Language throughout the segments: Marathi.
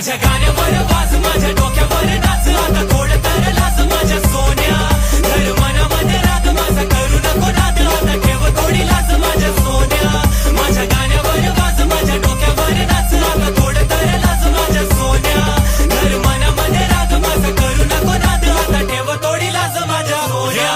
माझ्या गाण्यावर वाज माझ्या डोक्यावर नाच आता थोडं तर लाज माझ्या सोन्या धर मनामध्ये राग माझा करू नको नाद आता ठेव थोडी लाज माझ्या सोन्या माझ्या गाण्यावर वाज माझ्या डोक्यावर नाच आता थोडं तर लाज माझ्या सोन्या धर मनामध्ये राग माझा करू नको नाद आता ठेव थोडी लाज माझ्या सोन्या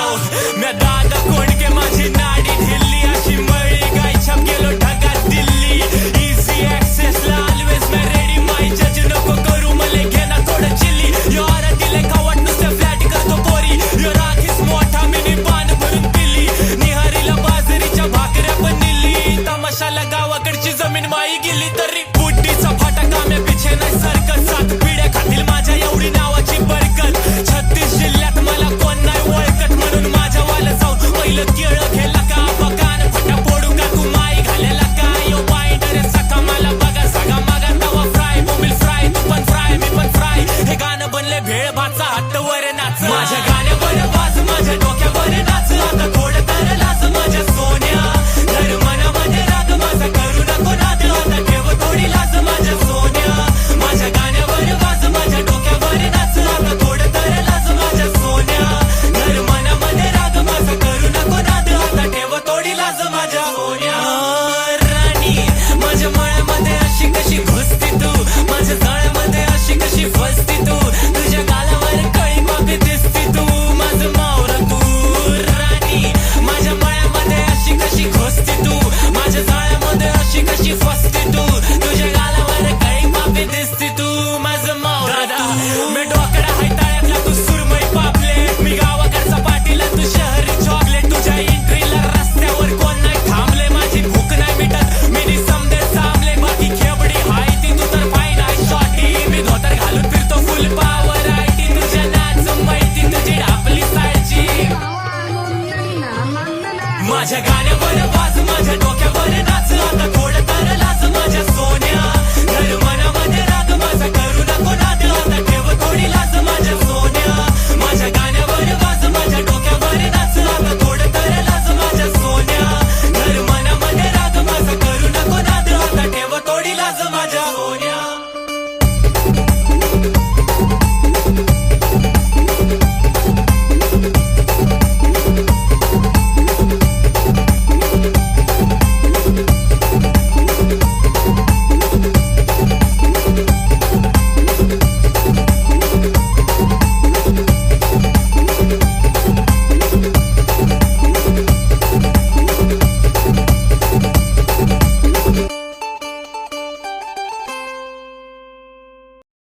म्या दादा कोणके माझी नाडी ढिल्ली अशी मळी गायछाप गेलो ढगात दिल्ली इझी ऍक्सेस ला ऑलवेज मैं रेडी माय जज नको करू मले घेना थोडं चिल्ली यो आरा दिले खावट नुसते फ्लॅट करतो पोरी यो राखीस मोठा मिनी पान भरून पिली निहारीला बाजरीच्या भाकऱ्या पण निली तमाशाला गावाकडची जमीन माई गेली तरी बुड्डीचा फाटा काम्या पिछे नाही सरकत सात पिढ्या खातील माझ्या एवढी नावाची बरकत 36 जिल्ह्यात मला कोण नाही ओळखत म्हणून माझ्या वाला जाऊन पहिलं केळं घेला का बकान फटा फोडू का तू माई घालेला का यो बाईंडर सखा मला बघा सगा मागा तवा फ्राय बोंबील फ्राय तू पण फ्राय मी पण फ्राय हे गाणं बनले भेळ भाचा हात वर नाच माझ्या